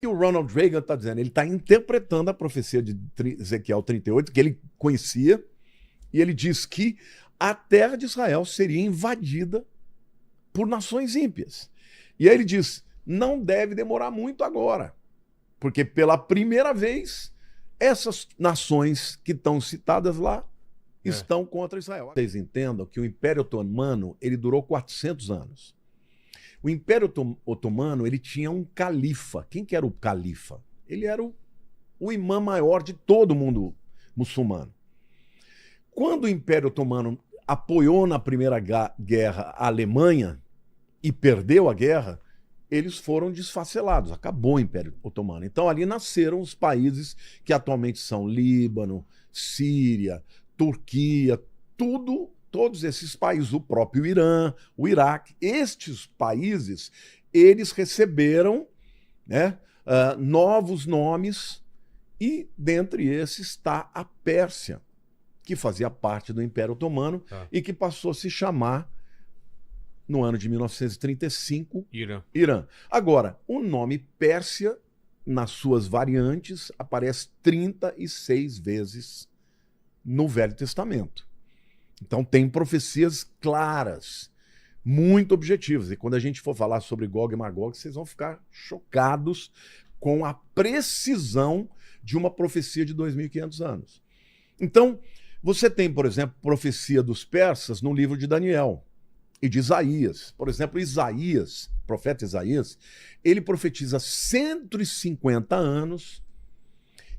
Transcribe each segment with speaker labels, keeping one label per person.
Speaker 1: que o Ronald Reagan está dizendo? Ele está interpretando a profecia de Ezequiel 38, que ele conhecia, e ele diz que a terra de Israel seria invadida por nações ímpias. E aí ele diz, não deve demorar muito agora, porque pela primeira vez, essas nações que estão citadas lá estão contra Israel. Vocês entendam que o Império Otomano ele durou 400 anos. O Império Otomano ele tinha um califa. Quem que era o califa? Ele era o imã maior de todo mundo muçulmano. Quando o Império Otomano apoiou na Primeira Guerra a Alemanha e perdeu a guerra, eles foram desfacelados, acabou o Império Otomano. Então ali nasceram os países que atualmente são Líbano, Síria, Turquia, todos esses países, o próprio Irã, o Iraque, estes países, eles receberam, né, novos nomes e dentre esses está a Pérsia, que fazia parte do Império Otomano e que passou a se chamar, no ano de 1935, Irã. Agora, o nome Pérsia, nas suas variantes, aparece 36 vezes no Velho Testamento. Então tem profecias claras, muito objetivas. E quando a gente for falar sobre Gog e Magog, vocês vão ficar chocados com a precisão de uma profecia de 2.500 anos. Então, você tem, por exemplo, profecia dos persas no livro de Daniel e de Isaías. Por exemplo, Isaías, profeta Isaías, ele profetiza 150 anos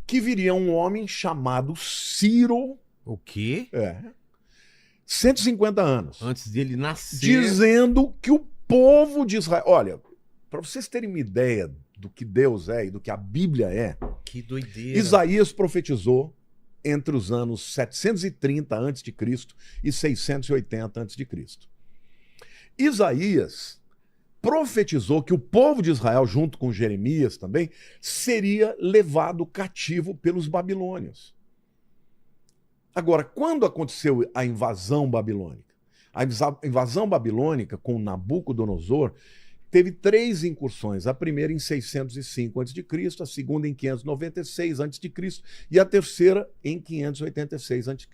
Speaker 1: que viria um homem chamado Ciro.
Speaker 2: O quê?
Speaker 1: 150 anos.
Speaker 2: Antes dele nascer.
Speaker 1: Dizendo que o povo de Israel... Olha, para vocês terem uma ideia do que Deus é e do que a Bíblia é...
Speaker 2: Que doideira.
Speaker 1: Isaías profetizou entre os anos 730 a.C. e 680 a.C. Isaías profetizou que o povo de Israel, junto com Jeremias também, seria levado cativo pelos babilônios. Agora, quando aconteceu a invasão babilônica? A invasão babilônica com Nabucodonosor teve 3 incursões. A primeira em 605 a.C., a segunda em 596 a.C. e a terceira em 586 a.C.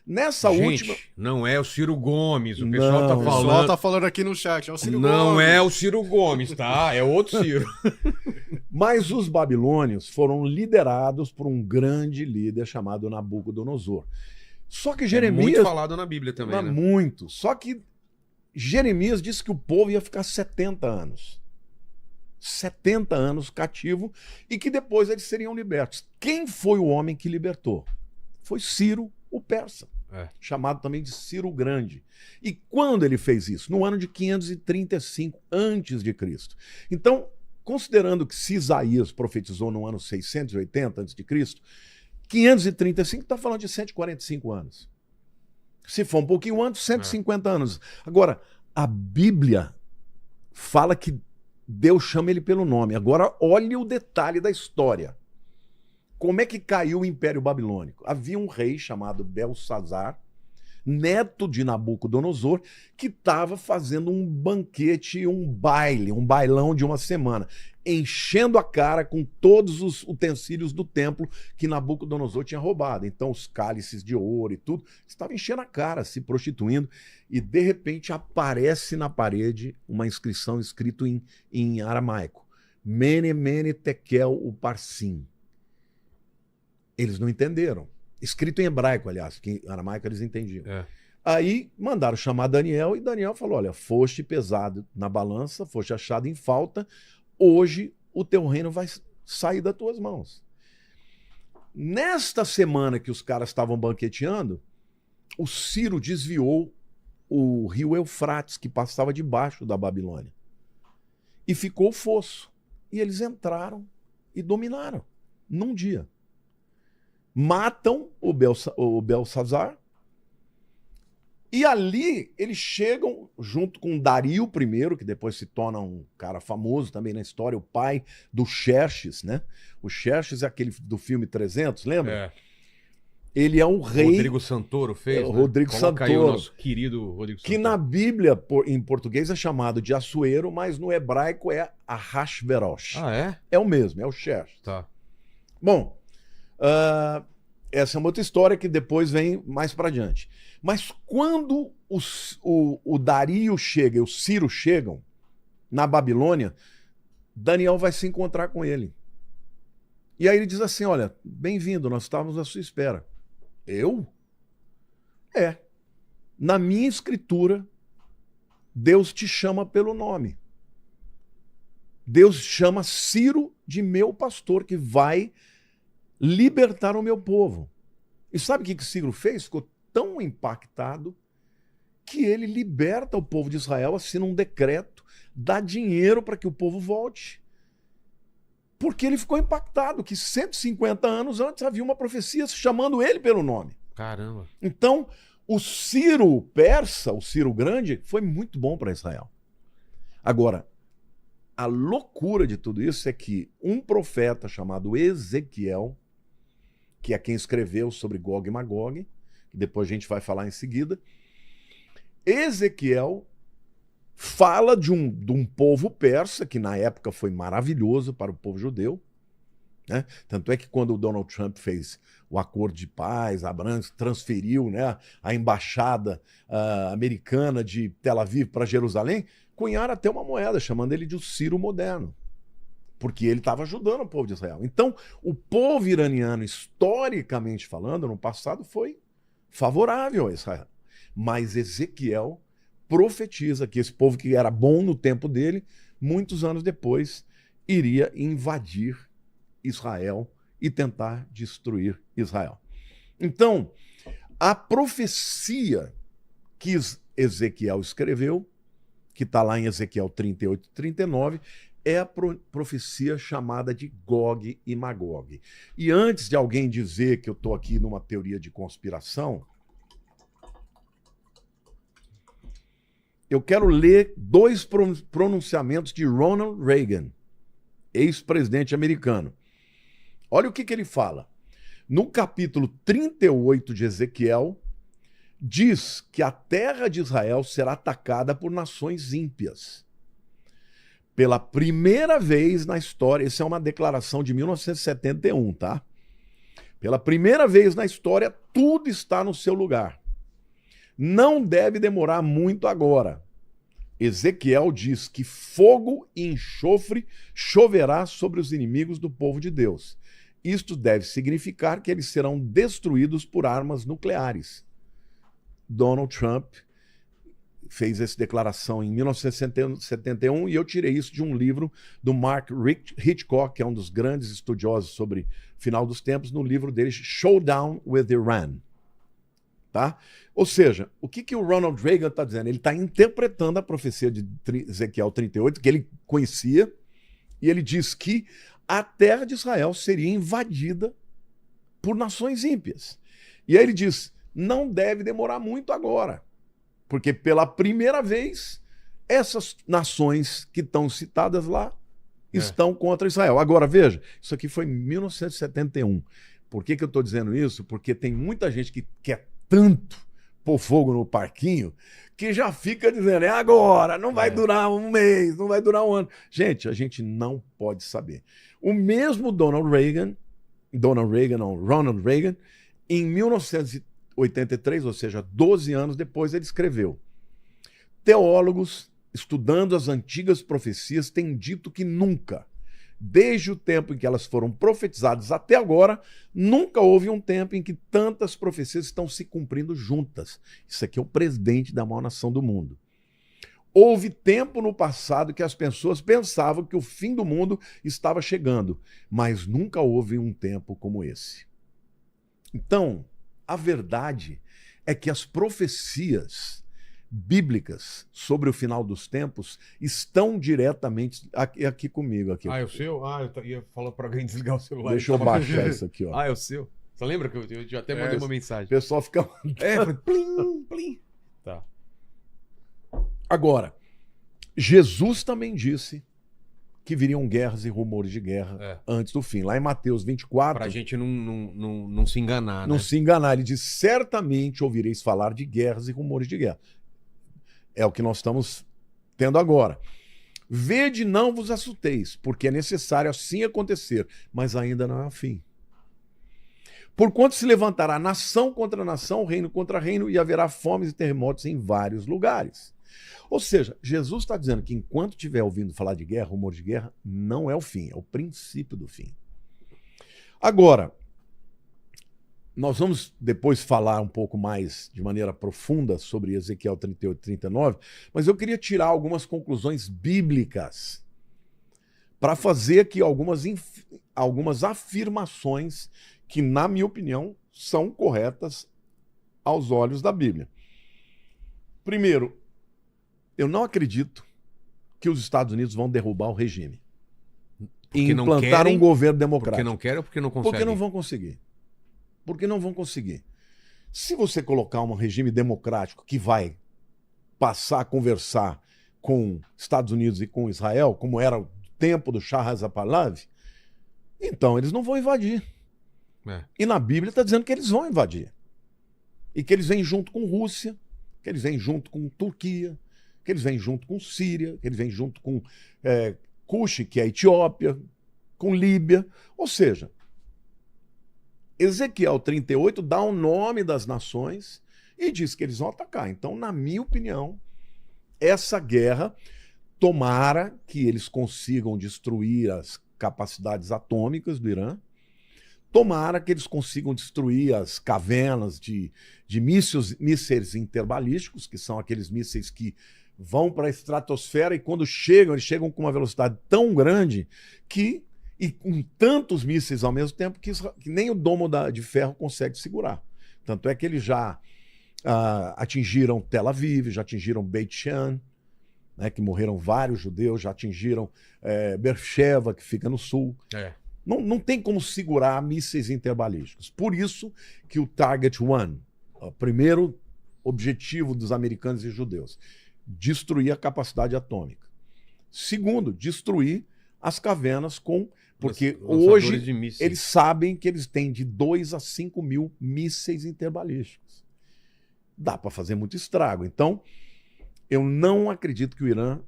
Speaker 1: Nessa última...
Speaker 2: não é o Ciro Gomes, o pessoal tá falando.
Speaker 3: O pessoal tá falando aqui no chat, é o Ciro Gomes.
Speaker 2: Não é o Ciro Gomes, tá? É outro Ciro.
Speaker 1: Mas os babilônios foram liderados por um grande líder chamado Nabucodonosor. Só que Jeremias...
Speaker 2: muito falado na Bíblia também, né?
Speaker 1: Muito. Só que Jeremias disse que o povo ia ficar 70 anos. 70 anos cativo e que depois eles seriam libertos. Quem foi o homem que libertou? Foi Ciro, o persa, chamado também de Ciro o Grande. E quando ele fez isso? No ano de 535 a.C. Então, considerando que se Isaías profetizou no ano 680 a.C., 535 está falando de 145 anos. Se for um pouquinho antes, 150 anos. Agora, a Bíblia fala que Deus chama ele pelo nome. Agora, olhe o detalhe da história. Como é que caiu o Império Babilônico? Havia um rei chamado Belsazar, neto de Nabucodonosor, que estava fazendo um banquete, um baile, um bailão de uma semana, enchendo a cara com todos os utensílios do templo que Nabucodonosor tinha roubado. Então os cálices de ouro e tudo, estava enchendo a cara, se prostituindo, e de repente aparece na parede uma inscrição escrita em aramaico. Mene, mene, tekel, uparsim. Eles não entenderam. Escrito em hebraico, aliás, que em aramaico eles entendiam. Aí mandaram chamar Daniel e Daniel falou, olha, foste pesado na balança, foste achado em falta, hoje o teu reino vai sair das tuas mãos. Nesta semana que os caras estavam banqueteando, o Ciro desviou o rio Eufrates, que passava debaixo da Babilônia. E ficou o fosso. E eles entraram e dominaram num dia. Matam o Belsazar e ali eles chegam junto com Dario I, que depois se torna um cara famoso também na história, o pai do Xerxes, né? O Xerxes é aquele do filme 300, lembra? Ele é um rei.
Speaker 2: Rodrigo Santoro fez,
Speaker 1: o
Speaker 2: né?
Speaker 1: Rodrigo
Speaker 2: Coloca aí o
Speaker 1: Santoro.
Speaker 2: nosso querido Rodrigo Santoro.
Speaker 1: Que na Bíblia, em português, é chamado de Assuero, mas no hebraico é Ahasverosh.
Speaker 2: Ah, é?
Speaker 1: É o mesmo, é o Xerxes.
Speaker 2: Tá.
Speaker 1: Bom, essa é uma outra história que depois vem mais para diante. Mas quando o Dario chega e o Ciro chegam na Babilônia, Daniel vai se encontrar com ele. E aí ele diz assim, olha, bem-vindo, nós estávamos à sua espera. Eu? Na minha escritura, Deus te chama pelo nome. Deus chama Ciro de meu pastor, que vai libertar o meu povo. E sabe o que Ciro fez? Ficou tão impactado que ele liberta o povo de Israel, assina um decreto, dá dinheiro para que o povo volte. Porque ele ficou impactado que 150 anos antes havia uma profecia chamando ele pelo nome.
Speaker 2: Caramba.
Speaker 1: Então, o Ciro persa, o Ciro Grande, foi muito bom para Israel. Agora, a loucura de tudo isso é que um profeta chamado Ezequiel, que é quem escreveu sobre Gog e Magog, que depois a gente vai falar em seguida, Ezequiel fala de um povo persa, que na época foi maravilhoso para o povo judeu, né? Tanto é que quando o Donald Trump fez o acordo de paz, Abraham transferiu, né, a embaixada americana de Tel Aviv para Jerusalém, cunharam até uma moeda, chamando ele de o Ciro moderno, porque ele estava ajudando o povo de Israel. Então, o povo iraniano, historicamente falando, no passado foi favorável a Israel. Mas Ezequiel profetiza que esse povo que era bom no tempo dele, muitos anos depois, iria invadir Israel e tentar destruir Israel. Então, a profecia que Ezequiel escreveu, que está lá em Ezequiel 38 e 39, é a profecia chamada de Gog e Magog. E antes de alguém dizer que eu estou aqui numa teoria de conspiração, eu quero ler dois pronunciamentos de Ronald Reagan, ex-presidente americano. Olha o que ele fala. No capítulo 38 de Ezequiel, diz que a terra de Israel será atacada por nações ímpias. Pela primeira vez na história, isso é uma declaração de 1971, tá? Pela primeira vez na história, tudo está no seu lugar. Não deve demorar muito agora. Ezequiel diz que fogo e enxofre choverá sobre os inimigos do povo de Deus. Isto deve significar que eles serão destruídos por armas nucleares. Donald Trump fez essa declaração em 1971 e eu tirei isso de um livro do Mark Hitchcock, que é um dos grandes estudiosos sobre final dos tempos, no livro dele Showdown with Iran. Tá? Ou seja, o que o Ronald Reagan está dizendo? Ele está interpretando a profecia de Ezequiel 38, que ele conhecia, e ele diz que a terra de Israel seria invadida por nações ímpias. E aí ele diz, não deve demorar muito agora, porque pela primeira vez, essas nações que estão citadas lá estão contra Israel. Agora, veja, isso aqui foi em 1971. Por que eu estou dizendo isso? Porque tem muita gente que quer tanto pôr fogo no parquinho que já fica dizendo, é agora, não vai durar um mês, não vai durar um ano. Gente, a gente não pode saber. O mesmo Ronald Reagan, em 1983, ou seja, 12 anos depois, ele escreveu: teólogos, estudando as antigas profecias, têm dito que nunca, desde o tempo em que elas foram profetizadas até agora, nunca houve um tempo em que tantas profecias estão se cumprindo juntas. Isso aqui é o presidente da maior nação do mundo. Houve tempo no passado que as pessoas pensavam que o fim do mundo estava chegando, mas nunca houve um tempo como esse. Então, a verdade é que as profecias bíblicas sobre o final dos tempos estão diretamente aqui comigo. Aqui.
Speaker 2: Ah, é o seu? Ah, eu ia falar para alguém desligar o celular.
Speaker 1: Deixa eu baixar isso aqui, ó.
Speaker 2: Ah, é o seu? Você lembra que eu já até mandei uma mensagem?
Speaker 1: O pessoal fica...
Speaker 2: foi plim, plim. Tá.
Speaker 1: Agora, Jesus também disse que viriam guerras e rumores de guerra antes do fim. Lá em Mateus 24...
Speaker 2: Para a gente não se enganar,
Speaker 1: Não
Speaker 2: né?
Speaker 1: se enganar. Ele diz, certamente ouvireis falar de guerras e rumores de guerra. É o que nós estamos tendo agora. Vede, não vos assusteis, porque é necessário assim acontecer, mas ainda não é o fim. Porquanto se levantará nação contra nação, reino contra reino, e haverá fomes e terremotos em vários lugares. Ou seja, Jesus está dizendo que enquanto estiver ouvindo falar de guerra, rumor de guerra, não é o fim, é o princípio do fim. Agora, nós vamos depois falar um pouco mais de maneira profunda sobre Ezequiel 38 e 39, mas eu queria tirar algumas conclusões bíblicas para fazer aqui algumas afirmações que, na minha opinião, são corretas aos olhos da Bíblia. Primeiro, eu não acredito que os Estados Unidos vão derrubar o regime e implantar um governo democrático.
Speaker 2: Porque não querem ou porque não conseguem?
Speaker 1: Porque não vão conseguir. Porque não vão conseguir. Se você colocar um regime democrático que vai passar a conversar com Estados Unidos e com Israel, como era o tempo do Shah Reza Pahlavi, então eles não vão invadir. E na Bíblia está dizendo que eles vão invadir. E que eles vêm junto com Rússia, que eles vêm junto com Turquia, que eles vêm junto com Síria, que eles vêm junto com Cuxi, que é a Etiópia, com Líbia. Ou seja, Ezequiel 38 dá o nome das nações e diz que eles vão atacar. Então, na minha opinião, essa guerra, tomara que eles consigam destruir as capacidades atômicas do Irã, tomara que eles consigam destruir as cavernas de mísseis interbalísticos, que são aqueles mísseis que vão para a estratosfera e quando chegam, eles chegam com uma velocidade tão grande que, e com tantos mísseis ao mesmo tempo, que nem o domo de ferro consegue segurar. Tanto é que eles já atingiram Tel Aviv, já atingiram Beit Shean, né, que morreram vários judeus, já atingiram Beersheba, que fica no sul. Não tem como segurar mísseis interbalísticos. Por isso que o Target One, o primeiro objetivo dos americanos e judeus, destruir a capacidade atômica. Segundo, destruir as cavernas porque hoje eles sabem que eles têm de 2 a 5 mil mísseis interbalísticos. Dá para fazer muito estrago. Então, eu não acredito que o Irã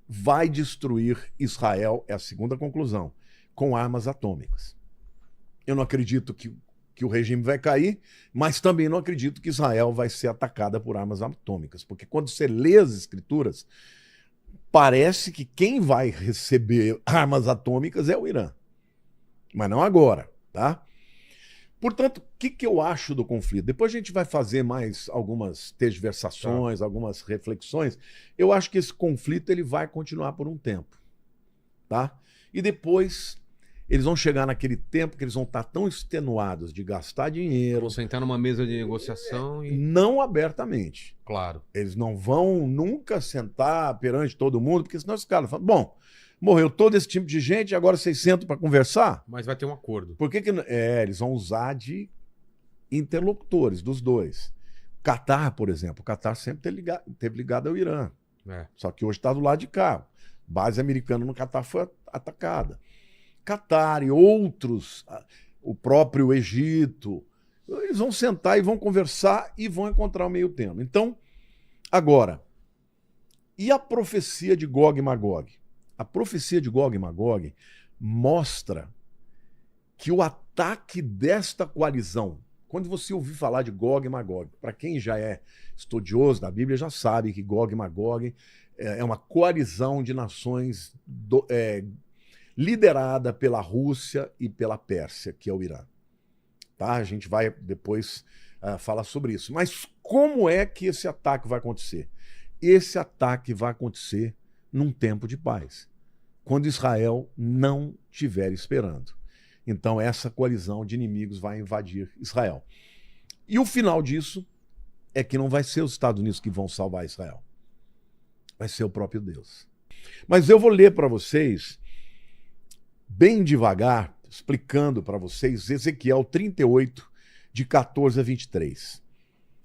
Speaker 1: vai destruir Israel, é a segunda conclusão, com armas atômicas. Eu não acredito que o regime vai cair, mas também não acredito que Israel vai ser atacada por armas atômicas, porque quando você lê as escrituras, parece que quem vai receber armas atômicas é o Irã. Mas não agora, tá? Portanto, o que eu acho do conflito? Depois a gente vai fazer mais algumas tergiversações, algumas reflexões. Eu acho que esse conflito ele vai continuar por um tempo, tá? E depois eles vão chegar naquele tempo que eles vão estar tão extenuados de gastar dinheiro.
Speaker 2: Vão sentar numa mesa de negociação e...
Speaker 1: Não abertamente.
Speaker 2: Claro.
Speaker 1: Eles não vão nunca sentar perante todo mundo, porque senão os caras falam, bom, morreu todo esse tipo de gente, agora vocês sentam para conversar?
Speaker 2: Mas vai ter um acordo.
Speaker 1: Por que eles vão usar de interlocutores dos dois. Catar, por exemplo. O Catar sempre teve ligado ao Irã. Só que hoje está do lado de cá. Base americana no Catar foi atacada. Catar e outros, o próprio Egito, eles vão sentar e vão conversar e vão encontrar o meio termo. Então, agora, e a profecia de Gog e Magog? A profecia de Gog e Magog mostra que o ataque desta coalizão, quando você ouvir falar de Gog e Magog, para quem já é estudioso da Bíblia, já sabe que Gog e Magog é uma coalizão de nações liderada pela Rússia e pela Pérsia, que é o Irã. Tá? A gente vai depois falar sobre isso. Mas como é que esse ataque vai acontecer? Esse ataque vai acontecer num tempo de paz, quando Israel não estiver esperando. Então essa coalizão de inimigos vai invadir Israel. E o final disso é que não vai ser os Estados Unidos que vão salvar Israel. Vai ser o próprio Deus. Mas eu vou ler para vocês, bem devagar, explicando para vocês, Ezequiel 38, de 14 a 23.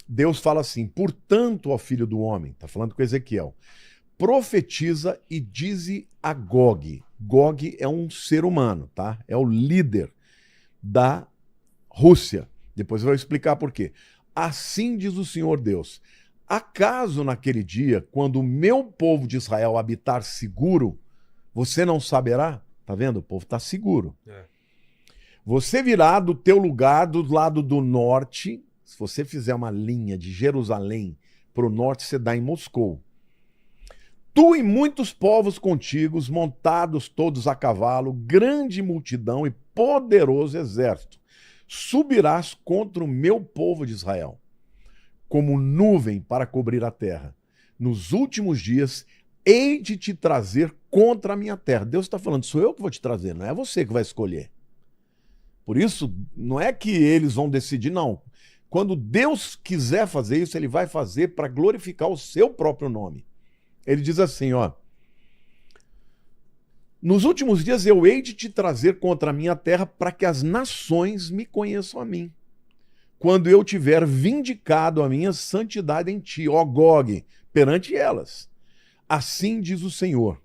Speaker 1: Deus fala assim, portanto, ó filho do homem, está falando com Ezequiel, profetiza e dize a Gog. Gog é um ser humano, tá? É o líder da Rússia. Depois eu vou explicar por quê. Assim diz o Senhor Deus: acaso naquele dia, quando o meu povo de Israel habitar seguro, você não saberá? Tá vendo? O povo está seguro. Você virá do teu lugar, do lado do norte. Se você fizer uma linha de Jerusalém para o norte, você dá em Moscou. Tu e muitos povos contigo, montados todos a cavalo, grande multidão e poderoso exército, subirás contra o meu povo de Israel, como nuvem para cobrir a terra. Nos últimos dias, hei de te trazer contra a minha terra. Deus está falando, sou eu que vou te trazer, não é você que vai escolher. Por isso, não é que eles vão decidir, não. Quando Deus quiser fazer isso, ele vai fazer para glorificar o seu próprio nome. Ele diz assim, ó: nos últimos dias eu hei de te trazer contra a minha terra para que as nações me conheçam a mim. Quando eu tiver vindicado a minha santidade em ti, ó Gog, perante elas. Assim diz o Senhor,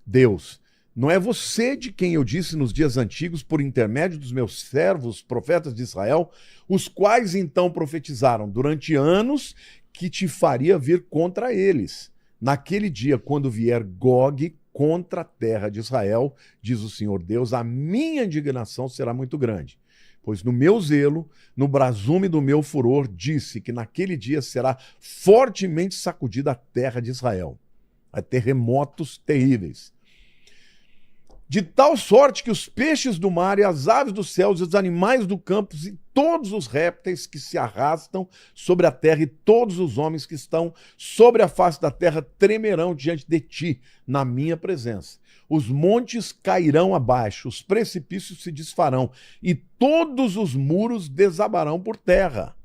Speaker 1: Deus, não é você de quem eu disse nos dias antigos, por intermédio dos meus servos, profetas de Israel, os quais então profetizaram durante anos que te faria vir contra eles. Naquele dia, quando vier Gog contra a terra de Israel, diz o Senhor Deus, a minha indignação será muito grande. Pois no meu zelo, no brasume do meu furor, disse que naquele dia será fortemente sacudida a terra de Israel. Há terremotos terríveis. De tal sorte que os peixes do mar e as aves dos céus e os animais do campo e todos os répteis que se arrastam sobre a terra e todos os homens que estão sobre a face da terra tremerão diante de ti, na minha presença. Os montes cairão abaixo, os precipícios se desfarão e todos os muros desabarão por terra.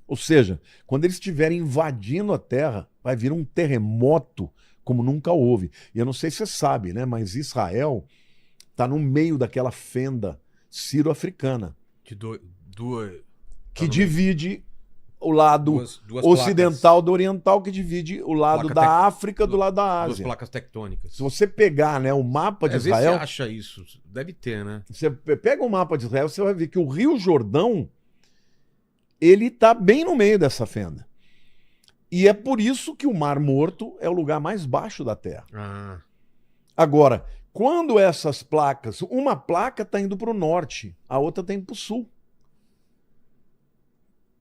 Speaker 1: Ou seja, quando eles estiverem invadindo a terra, vai vir um terremoto como nunca houve. E eu não sei se você sabe, né? Mas Israel está no meio daquela fenda ciro-africana que divide o lado
Speaker 2: duas
Speaker 1: ocidental
Speaker 2: placas.
Speaker 1: do oriental, que divide o lado
Speaker 2: Placa
Speaker 1: da África do lado da
Speaker 2: Duas
Speaker 1: Ásia.
Speaker 2: placas tectônicas.
Speaker 1: Se você pegar, né, o mapa de
Speaker 2: Às vezes
Speaker 1: Israel,
Speaker 2: você acha isso. Deve ter, né?
Speaker 1: você pega o mapa de Israel, você vai ver que o Rio Jordão, ele está bem no meio dessa fenda. E é por isso que o Mar Morto é o lugar mais baixo da Terra.
Speaker 2: Ah,
Speaker 1: Agora, quando essas placas, uma placa está indo para o norte, a outra está indo para o sul.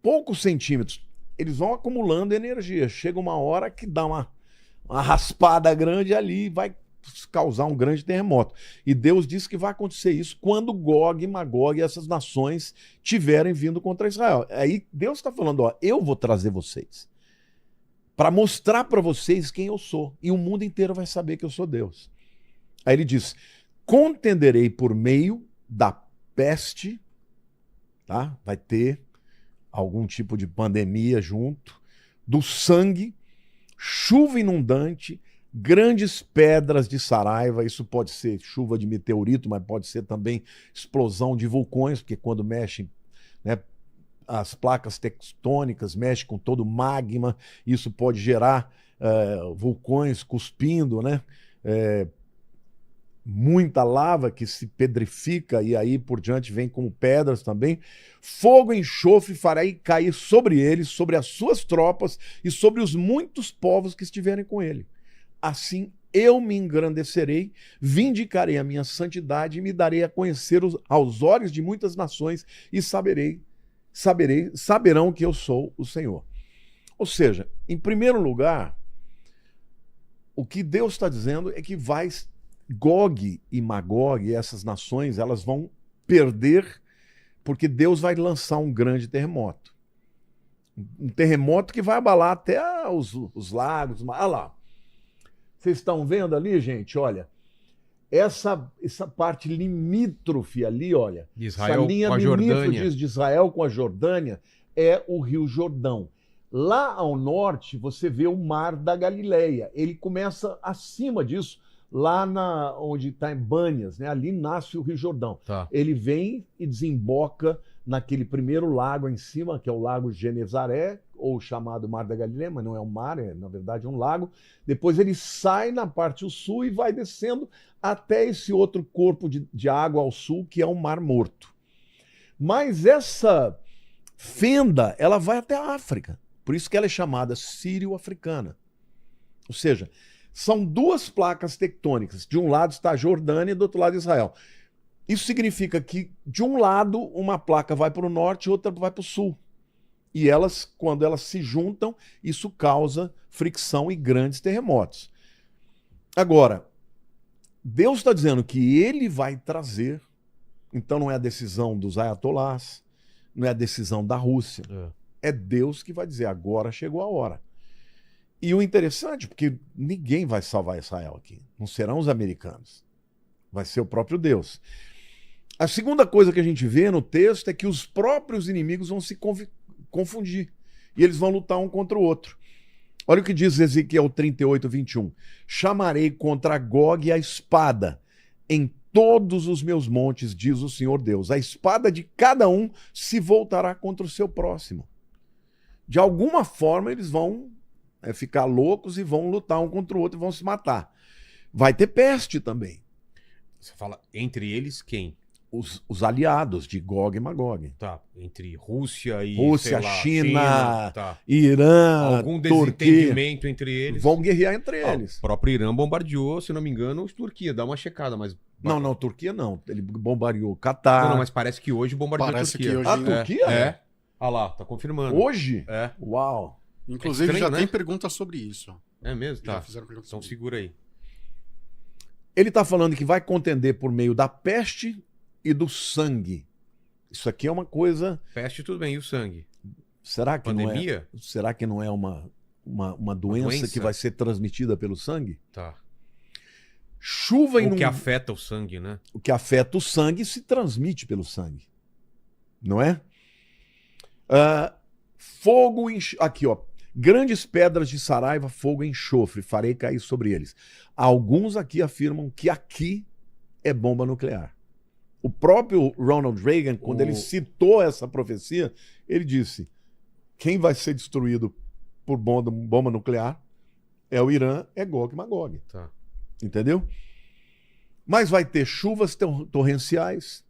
Speaker 1: Poucos centímetros. Eles vão acumulando energia. Chega uma hora que dá uma raspada grande ali e vai causar um grande terremoto. E Deus disse que vai acontecer isso quando Gog e Magog e essas nações tiverem vindo contra Israel. Aí Deus está falando, ó, eu vou trazer vocês para mostrar para vocês quem eu sou. E o mundo inteiro vai saber que eu sou Deus. Aí ele diz, contenderei por meio da peste, tá? Vai ter algum tipo de pandemia junto, do sangue, chuva inundante, grandes pedras de saraiva, isso pode ser chuva de meteorito, mas pode ser também explosão de vulcões, porque quando mexem, né, as placas tectônicas mexem com todo o magma, isso pode gerar vulcões cuspindo, né? Muita lava que se pedrifica e aí por diante vem como pedras também. Fogo e enxofre farei cair sobre ele, sobre as suas tropas e sobre os muitos povos que estiverem com ele. Assim eu me engrandecerei, vindicarei a minha santidade e me darei a conhecer aos olhos de muitas nações e saberão que eu sou o Senhor. Ou seja, em primeiro lugar, o que Deus está dizendo é que Gog e Magog, essas nações, elas vão perder porque Deus vai lançar um grande terremoto. Um terremoto que vai abalar até os lagos. Olha lá. Vocês estão vendo ali, gente? Olha. Essa parte limítrofe ali, olha.
Speaker 2: Israel
Speaker 1: essa linha
Speaker 2: com a Jordânia.
Speaker 1: de Israel com a Jordânia é o Rio Jordão. Lá ao norte, você vê o Mar da Galileia. Ele começa acima disso, lá onde está em Bânias, né? Ali nasce o Rio Jordão.
Speaker 2: Tá.
Speaker 1: Ele vem e desemboca naquele primeiro lago em cima, que é o Lago Genezaré, ou chamado Mar da Galileia, mas não é um mar, é na verdade um lago. Depois ele sai na parte sul e vai descendo até esse outro corpo de água ao sul, que é o Mar Morto. Mas essa fenda, ela vai até a África. Por isso que ela é chamada Sírio-Africana. Ou seja, são duas placas tectônicas. De um lado está a Jordânia e do outro lado Israel. Isso significa que, de um lado, uma placa vai para o norte e outra vai para o sul. E elas, quando elas se juntam, isso causa fricção e grandes terremotos. Agora, Deus está dizendo que ele vai trazer, então não é a decisão dos ayatolás, não é a decisão da Rússia, é Deus que vai dizer, agora chegou a hora. E o interessante, porque ninguém vai salvar Israel aqui, não serão os americanos, vai ser o próprio Deus. A segunda coisa que a gente vê no texto é que os próprios inimigos vão se confundir e eles vão lutar um contra o outro. Olha o que diz Ezequiel 38, 21. Chamarei contra Gog a espada em todos os meus montes, diz o Senhor Deus. A espada de cada um se voltará contra o seu próximo. De alguma forma eles vão ficar loucos e vão lutar um contra o outro e vão se matar. Vai ter peste também.
Speaker 2: Você fala entre eles quem?
Speaker 1: Os aliados de Gog e Magog.
Speaker 2: Tá, entre Rússia e
Speaker 1: Rússia,
Speaker 2: sei lá,
Speaker 1: China,
Speaker 2: tá.
Speaker 1: Irã,
Speaker 2: Algum
Speaker 1: Turquia,
Speaker 2: desentendimento entre eles.
Speaker 1: vão guerrear entre eles.
Speaker 2: O próprio Irã bombardeou, se não me engano, Turquia. Dá uma checada, mas...
Speaker 1: Não, Turquia não. Ele bombardeou Catar.
Speaker 2: Não, mas parece que hoje bombardeou
Speaker 3: Parece
Speaker 2: a Turquia.
Speaker 3: que hoje-
Speaker 1: A Turquia?
Speaker 2: É. Ah lá, tá confirmando.
Speaker 1: Hoje?
Speaker 2: É.
Speaker 1: Uau.
Speaker 3: Inclusive,
Speaker 2: É estranho,
Speaker 3: já
Speaker 2: né?
Speaker 3: tem pergunta sobre isso.
Speaker 2: É mesmo?
Speaker 3: Já
Speaker 2: Tá.
Speaker 3: fizeram pergunta
Speaker 2: Então
Speaker 3: sobre isso.
Speaker 2: segura aí.
Speaker 1: Ele está falando que vai contender por meio da peste e do sangue. Isso aqui é uma coisa...
Speaker 2: Peste, tudo bem. E o sangue?
Speaker 1: Será que
Speaker 2: Pandemia?
Speaker 1: não é? Será que não é uma doença que vai ser transmitida pelo sangue?
Speaker 2: Tá.
Speaker 1: Chuva
Speaker 2: O que afeta o sangue, né?
Speaker 1: O que afeta o sangue se transmite pelo sangue. Não é? Fogo, aqui ó, grandes pedras de saraiva, fogo e enxofre, farei cair sobre eles. Alguns aqui afirmam que aqui é bomba nuclear. O próprio Ronald Reagan, quando ele citou essa profecia, ele disse, quem vai ser destruído por bomba nuclear é o Irã, é Gog e Magog.
Speaker 2: Tá.
Speaker 1: Entendeu? Mas vai ter chuvas torrenciais.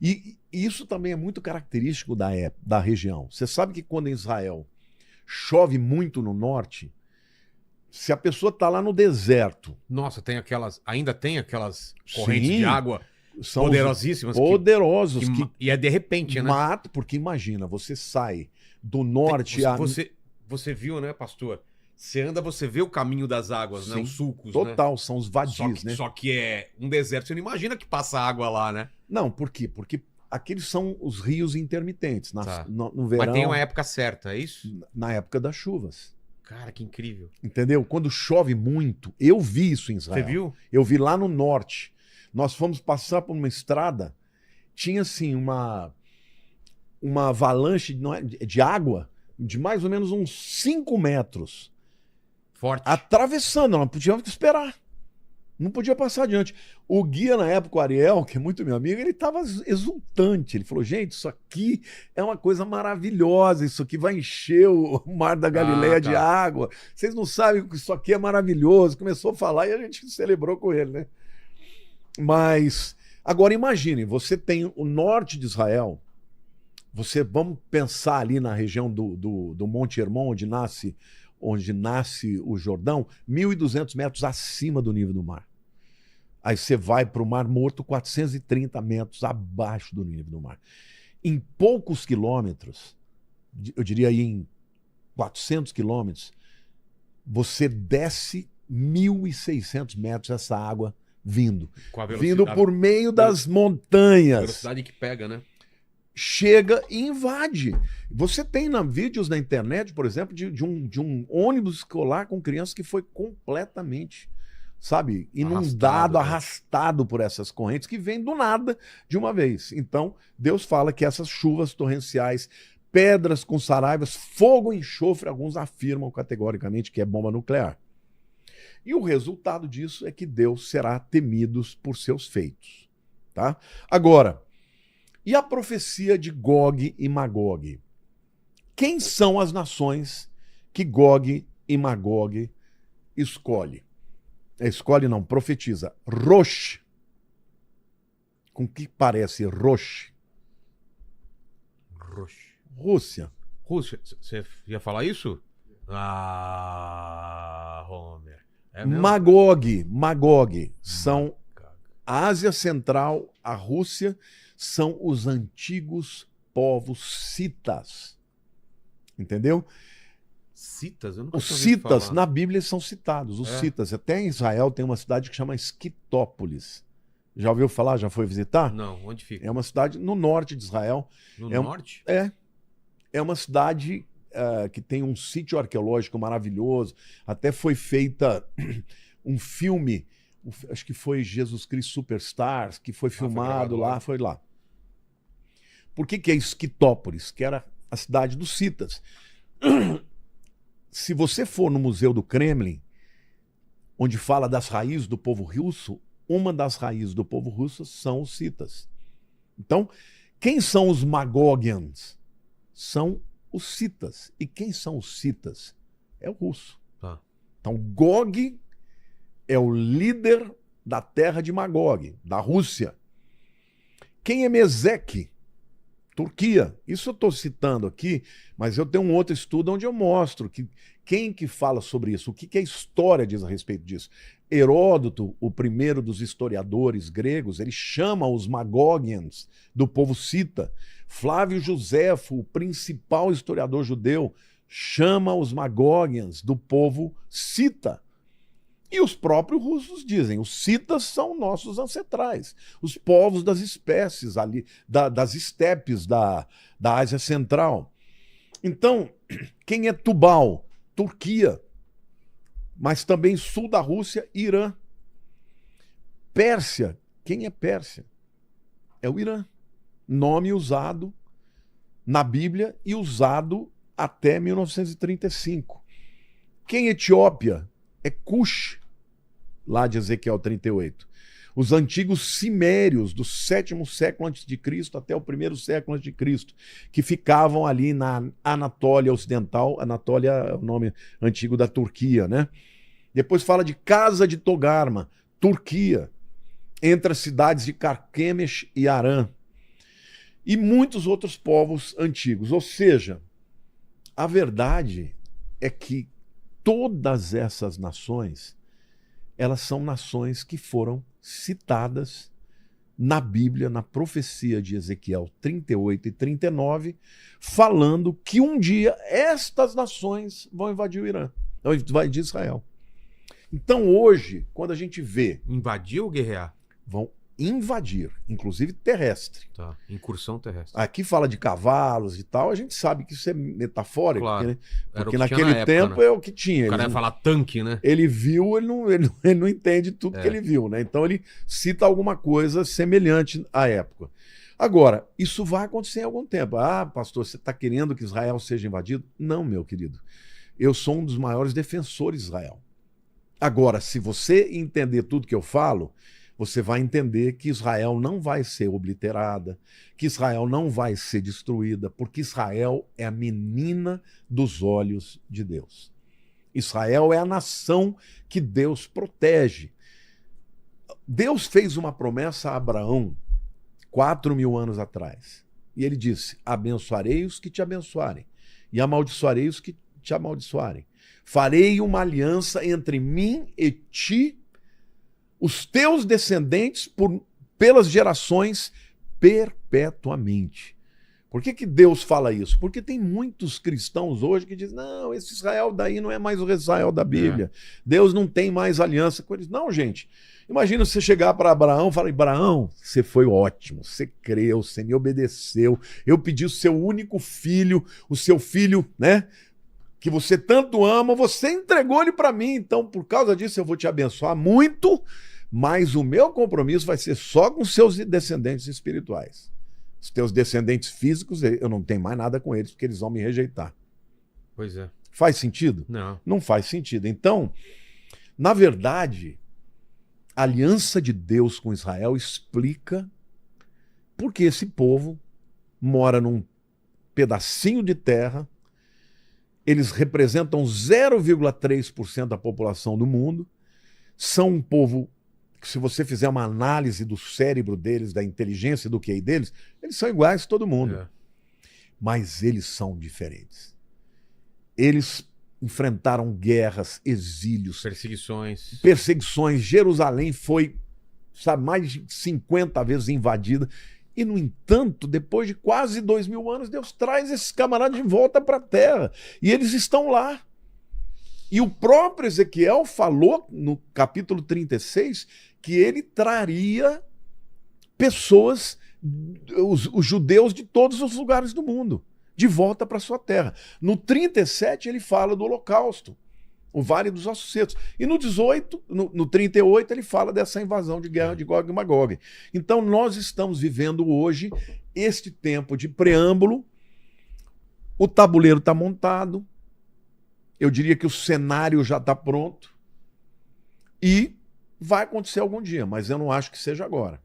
Speaker 1: E isso também é muito característico da região. Você sabe que quando em Israel chove muito no norte, se a pessoa está lá no deserto...
Speaker 2: Nossa, ainda tem aquelas correntes
Speaker 1: Sim,
Speaker 2: de água
Speaker 1: são
Speaker 2: poderosíssimas.
Speaker 1: poderosos
Speaker 2: E é de repente, né?
Speaker 1: mata, porque imagina, você sai do norte a...
Speaker 2: Você viu, né, pastor? Você anda, você vê o caminho das águas, né?
Speaker 1: Sim,
Speaker 2: Os sulcos,
Speaker 1: total,
Speaker 2: né?
Speaker 1: são os vadis, né?
Speaker 2: Só que é um deserto. Você não imagina que passa água lá, né?
Speaker 1: Não, por quê? Porque aqueles são os rios intermitentes.
Speaker 2: Tá.
Speaker 1: No verão,
Speaker 2: Mas tem uma época certa, é isso?
Speaker 1: na época das chuvas.
Speaker 2: Cara, que incrível.
Speaker 1: Entendeu? Quando chove muito, eu vi isso em Israel.
Speaker 2: Você viu?
Speaker 1: Eu vi lá no norte. Nós fomos passar por uma estrada, tinha assim uma avalanche de água de mais ou menos uns 5 metros.
Speaker 2: Forte.
Speaker 1: Atravessando, nós podíamos esperar. Não podia passar adiante. O guia na época, o Ariel, que é muito meu amigo, ele estava exultante. Ele falou, gente, isso aqui é uma coisa maravilhosa, isso aqui vai encher o Mar da Galileia de água. Vocês não sabem que isso aqui é maravilhoso. Começou a falar e a gente celebrou com ele, né? Mas, agora imagine, você tem o norte de Israel, vamos pensar ali na região do Monte Hermon, onde nasce o Jordão, 1.200 metros acima do nível do mar. Aí você vai para o Mar Morto, 430 metros abaixo do nível do mar. Em poucos quilômetros, eu diria aí em 400 quilômetros, você desce 1.600 metros essa água vindo.
Speaker 2: Com a
Speaker 1: Vindo por meio das montanhas.
Speaker 2: A velocidade que pega, né?
Speaker 1: Chega e invade. Você tem vídeos na internet, por exemplo, de um ônibus escolar com crianças que foi completamente, sabe, inundado, arrastado por essas correntes que vêm do nada de uma vez. Então, Deus fala que essas chuvas torrenciais, pedras com saraivas, fogo e enxofre, alguns afirmam categoricamente que é bomba nuclear. E o resultado disso é que Deus será temido por seus feitos. Tá? Agora, e a profecia de Gog e Magog? Quem são as nações que Gog e Magog escolhe? Escolhe não, profetiza. Rosh. Com que parece Rosh? Rússia.
Speaker 2: Rússia, você ia falar isso? Ah, Homer. É mesmo?
Speaker 1: Magog são a Ásia Central, a Rússia, são os antigos povos citas. Entendeu?
Speaker 2: Citas? Eu nunca
Speaker 1: Os
Speaker 2: tinha ouvido
Speaker 1: citas,
Speaker 2: falar.
Speaker 1: na Bíblia, eles são citados. Os citas. Até em Israel tem uma cidade que chama Esquitópolis. Já ouviu falar? Já foi visitar?
Speaker 2: Não, onde fica?
Speaker 1: É uma cidade no norte de Israel.
Speaker 2: No
Speaker 1: é
Speaker 2: norte?
Speaker 1: É uma cidade que tem um sítio arqueológico maravilhoso. Até foi feita um filme, acho que foi Jesus Cristo Superstars, que foi filmado lá, foi lá. Por que é Esquitópolis? Que era a cidade dos citas. Se você for no Museu do Kremlin, onde fala das raízes do povo russo, uma das raízes do povo russo são os citas. Então, quem são os Magogians? São os citas. E quem são os citas? É o russo.
Speaker 2: Ah.
Speaker 1: Então, Gog é o líder da terra de Magog, da Rússia. Quem é Meseque? Turquia. Isso eu estou citando aqui, mas eu tenho um outro estudo onde eu mostro que quem que fala sobre isso, o que a história diz a respeito disso. Heródoto, o primeiro dos historiadores gregos, ele chama os Magogians do povo cita. Flávio Josefo, o principal historiador judeu, chama os Magogians do povo cita. E os próprios russos dizem, os citas são nossos ancestrais, os povos das espécies ali, das estepes da Ásia Central. Então, quem é Tubal? Turquia, mas também sul da Rússia, Irã. Pérsia, quem é Pérsia? É o Irã. Nome usado na Bíblia e usado até 1935. Quem é Etiópia? É Cush, lá de Ezequiel 38. Os antigos cimérios do 7º século a.C. até o 1º século a.C., que ficavam ali na Anatólia Ocidental. Anatólia é o nome antigo da Turquia, né? Depois fala de Casa de Togarma, Turquia, entre as cidades de Carquemes e Arã. E muitos outros povos antigos. Ou seja, a verdade é que todas essas nações, elas são nações que foram citadas na Bíblia, na profecia de Ezequiel 38 e 39, falando que um dia estas nações vão invadir o Irã, vão invadir Israel. Então hoje, quando a gente vê...
Speaker 2: Invadir ou guerrear?
Speaker 1: Vão invadir, inclusive terrestre.
Speaker 2: Tá, incursão terrestre.
Speaker 1: Aqui fala de cavalos e tal, a gente sabe que isso é metafórico,
Speaker 2: Claro.
Speaker 1: porque
Speaker 2: Era o que tinha
Speaker 1: naquele
Speaker 2: na época,
Speaker 1: tempo
Speaker 2: né?
Speaker 1: é o que tinha.
Speaker 2: O cara ia falar tanque, né?
Speaker 1: Ele viu, ele não entende tudo que ele viu, né? Então ele cita alguma coisa semelhante à época. Agora, isso vai acontecer em algum tempo. Ah, pastor, você está querendo que Israel seja invadido? Não, meu querido. Eu sou um dos maiores defensores de Israel. Agora, se você entender tudo que eu falo, você vai entender que Israel não vai ser obliterada, que Israel não vai ser destruída, porque Israel é a menina dos olhos de Deus. Israel é a nação que Deus protege. Deus fez uma promessa a Abraão 4.000 anos atrás. E ele disse, abençoarei os que te abençoarem, e amaldiçoarei os que te amaldiçoarem. Farei uma aliança entre mim e ti, os teus descendentes pelas gerações perpetuamente. Por que Deus fala isso? Porque tem muitos cristãos hoje que dizem, não, esse Israel daí não é mais o Israel da Bíblia. Deus não tem mais aliança com eles. Não, gente. Imagina você chegar para Abraão e falar, Abraão, você foi ótimo, você creu, você me obedeceu, eu pedi o seu único filho, o seu filho, né? Que você tanto ama, você entregou ele para mim, então por causa disso eu vou te abençoar muito, mas o meu compromisso vai ser só com seus descendentes espirituais. Os teus descendentes físicos, eu não tenho mais nada com eles, porque eles vão me rejeitar.
Speaker 2: Pois é.
Speaker 1: Faz sentido?
Speaker 2: Não.
Speaker 1: Não faz sentido. Então, Na verdade, a aliança de Deus com Israel explica por que esse povo mora num pedacinho de terra. Eles representam 0,3% da população do mundo. São um povo que, se você fizer uma análise do cérebro deles, da inteligência, do QI deles, eles são iguais a todo mundo.
Speaker 2: É.
Speaker 1: Mas eles são diferentes. Eles enfrentaram guerras, exílios, perseguições. Jerusalém foi, sabe, mais de 50 vezes invadida. E, no entanto, depois de quase 2000 anos, Deus traz esses camaradas de volta para a terra. E eles estão lá. E o próprio Ezequiel falou, no capítulo 36, que ele traria pessoas, os judeus de todos os lugares do mundo, de volta para sua terra. No 37, ele fala do Holocausto, o Vale dos Ossos Secos. E no 38, ele fala dessa invasão de guerra de Gog e Magog. Então, nós estamos vivendo hoje este tempo de preâmbulo. O tabuleiro está montado. Eu diria que o cenário já está pronto. E vai acontecer algum dia, mas eu não acho que seja agora.